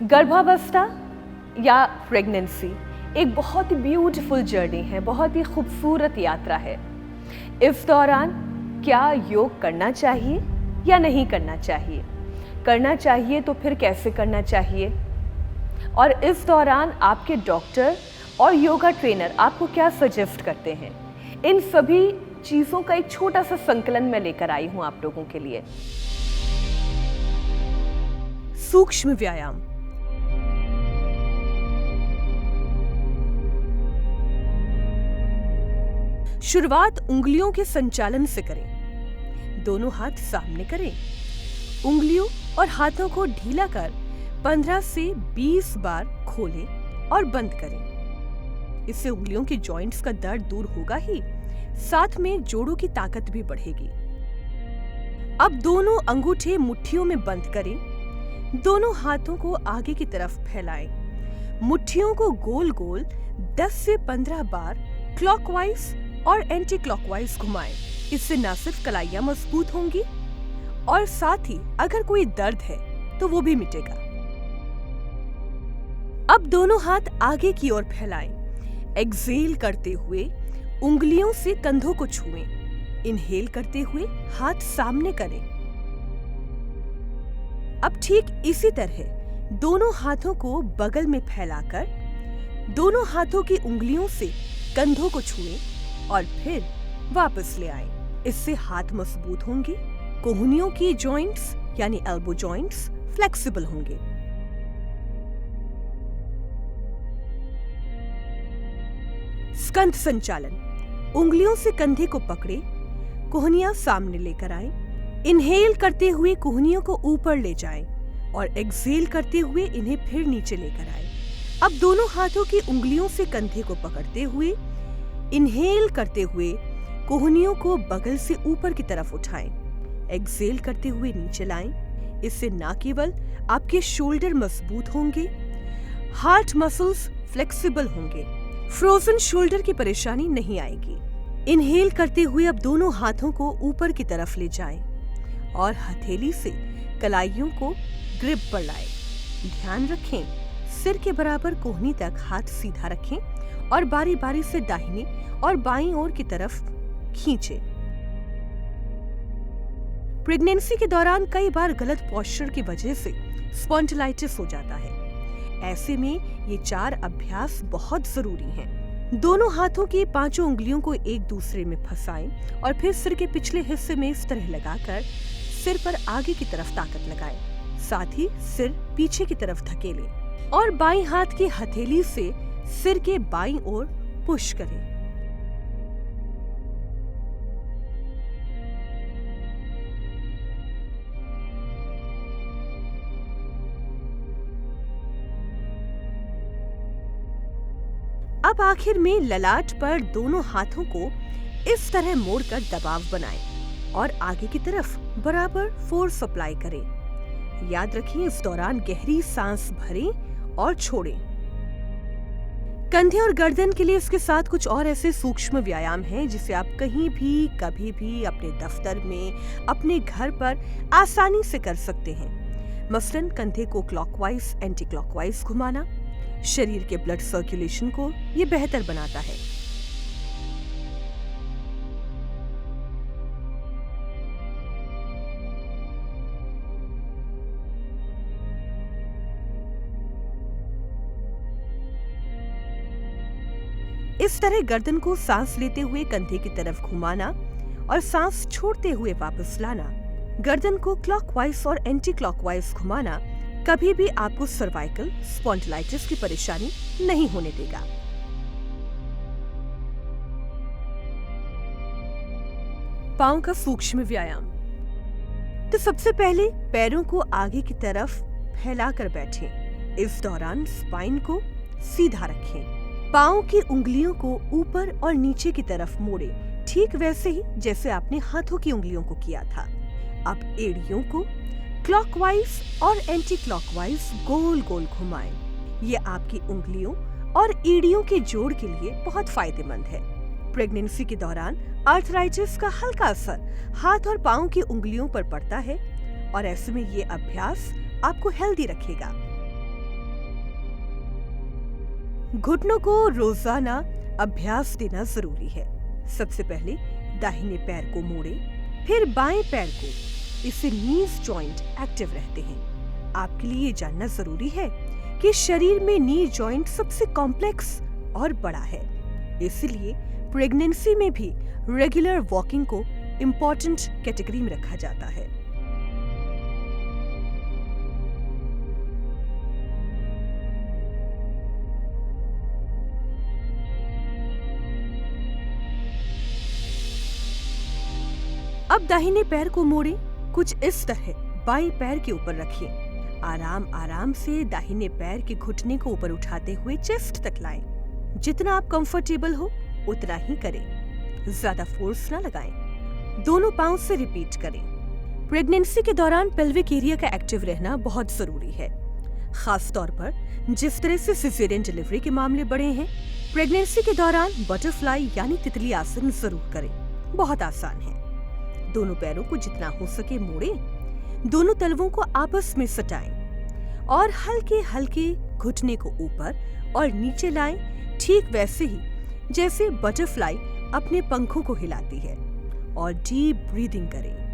गर्भावस्था या प्रेगनेंसी एक बहुत ही ब्यूटीफुल जर्नी है, बहुत ही खूबसूरत यात्रा है। इस दौरान क्या योग करना चाहिए या नहीं करना चाहिए? करना चाहिए तो फिर कैसे करना चाहिए? और इस दौरान आपके डॉक्टर और योगा ट्रेनर आपको क्या सजेस्ट करते हैं? इन सभी चीज़ों का एक छोटा सा संकलन मैं लेकर आई हूँ आप लोगों के लिए। सूक्ष्म व्यायाम। शुरुआत उंगलियों के संचालन से करें। दोनों हाथ सामने करें। उंगलियों और हाथों को ढीला कर 15 से 20 बार खोलें और बंद करें। इससे उंगलियों के जॉइंट्स का दर्द दूर होगा ही, साथ में जोड़ों की ताकत भी बढ़ेगी। अब दोनों अंगूठे मुट्ठियों में बंद करें। दोनों हाथों को आगे की तरफ फैलाएं। मुट्ठियों को गोल गोल 10 से 15 बार क्लॉकवाइज और एंटी क्लॉकवाइज घुमाएं। इससे न सिर्फ कलाइयां मजबूत होंगी और साथ ही अगर कोई दर्द है तो वो भी मिटेगा। अब दोनों हाथ आगे की ओर फैलाएं। एक्सहेल करते हुए उंगलियों से कंधों को छुएं। इनहेल करते हुए हाथ सामने करें। अब ठीक इसी तरह दोनों हाथों को बगल में फैलाकर दोनों हाथों की उंगलियों से कंधों को छुएं और फिर वापस ले आएं। इससे हाथ मजबूत होंगे, कोहनियों की जॉइंट्स यानी एल्बो जॉइंट्स फ्लेक्सिबल होंगे। स्कंध संचालन। उंगलियों से कंधे को पकड़े, कोहनियां सामने लेकर आएं। इनहेल करते हुए कोहनियों को ऊपर ले जाएं और एक्सहेल करते हुए इन्हें फिर नीचे लेकर आएं। अब दोनों हाथों की उंगलियों से कंधे को पकड़ते हुए इनहेल करते हुए कोहनियों को बगल से ऊपर की तरफ उठाएं। एक्सहेल करते हुए नीचे लाएं। इससे न केवल आपके शोल्डर मजबूत होंगे, हार्ट मसल्स फ्लेक्सिबल होंगे, फ्रोजन शोल्डर की परेशानी नहीं आएगी। इनहेल करते हुए अब दोनों हाथों को ऊपर की तरफ ले जाएं और हथेली से कलाइयों को ग्रिप पर लाएं। ध्यान रखें, सिर के बराबर कोहनी तक हाथ सीधा रखें और बारी बारी से दाहिनी और बाईं ओर की तरफ खींचें। प्रेगनेंसी के दौरान कई बार गलत पोस्चर की वजह से स्पॉन्डिलाइटिस हो जाता है। ऐसे में ये 4 अभ्यास बहुत जरूरी हैं। दोनों हाथों की 5 उंगलियों को एक दूसरे में फंसाएं और फिर सिर के पिछले हिस्से में इस तरह लगाकर सिर पर आगे की तरफ ताकत लगाएं। साथ ही सिर पीछे की तरफ धकेलें और बाईं हाथ की हथेली से सिर के बाईं ओर पुश करें। अब आखिर में ललाट पर दोनों हाथों को इस तरह मोड़कर दबाव बनाएं और आगे की तरफ बराबर फोर्स अप्लाई करें। याद रखिए, इस दौरान गहरी सांस भरें और छोड़ें। कंधे और गर्दन के लिए इसके साथ कुछ और ऐसे सूक्ष्म व्यायाम हैं जिसे आप कहीं भी कभी भी अपने दफ्तर में, अपने घर पर आसानी से कर सकते हैं। मसलन कंधे को क्लॉकवाइज एंटी क्लॉकवाइज घुमाना शरीर के ब्लड सर्कुलेशन को ये बेहतर बनाता है। इस तरह गर्दन को सांस लेते हुए कंधे की तरफ घुमाना और सांस छोड़ते हुए वापस लाना, गर्दन को क्लॉकवाइज और एंटी क्लॉकवाइज घुमाना कभी भी आपको सर्वाइकल स्पॉन्डिलाइटिस की परेशानी नहीं होने देगा। पांव का सूक्ष्म व्यायाम। तो सबसे पहले पैरों को आगे की तरफ फैलाकर बैठें। इस दौरान स्पाइन को सीधा रखें। पांव की उंगलियों को ऊपर और नीचे की तरफ मोड़ें, ठीक वैसे ही जैसे आपने हाथों की उंगलियों को किया था। अब एड़ियों को क्लॉकवाइज और एंटी क्लॉकवाइज गोल गोल घुमाएं। ये आपकी उंगलियों और एड़ियों के जोड़ के लिए बहुत फायदेमंद है। प्रेगनेंसी के दौरान आर्थराइटिस का हल्का असर हाथ और पांव की उंगलियों पर पड़ता है और ऐसे में ये अभ्यास आपको हेल्दी रखेगा। घुटनों को रोजाना अभ्यास देना जरूरी है। सबसे पहले दाहिने पैर को मोड़े, फिर बाएं पैर को। इससे नीज जॉइंट एक्टिव रहते हैं। आपके लिए ये जानना जरूरी है कि शरीर में नी जॉइंट सबसे कॉम्प्लेक्स और बड़ा है, इसलिए प्रेगनेंसी में भी रेगुलर वॉकिंग को इम्पोर्टेंट कैटेगरी में रखा जाता है। अब दाहिने पैर को मोड़ें, कुछ इस तरह बाएं पैर के ऊपर रखिए। आराम आराम से दाहिने पैर के घुटने को ऊपर उठाते हुए चेस्ट तक लाएं। जितना आप कंफर्टेबल हो उतना ही करें, ज्यादा फोर्स ना लगाएं। दोनों पांव से रिपीट करें। प्रेगनेंसी के दौरान पेल्विक एरिया का एक्टिव रहना बहुत जरूरी है, खास तौर पर जिस तरह से सिजेरियन डिलीवरी के मामले बढ़े हैं। प्रेगनेंसी के दौरान बटरफ्लाई यानी तितली आसन जरूर करें, बहुत आसान है। दोनों पैरों को जितना हो सके मोड़ें, दोनों तलवों को आपस में सटाएं और हल्के हल्के घुटने को ऊपर और नीचे लाएं, ठीक वैसे ही जैसे बटरफ्लाई अपने पंखों को हिलाती है। और डीप ब्रीदिंग करें।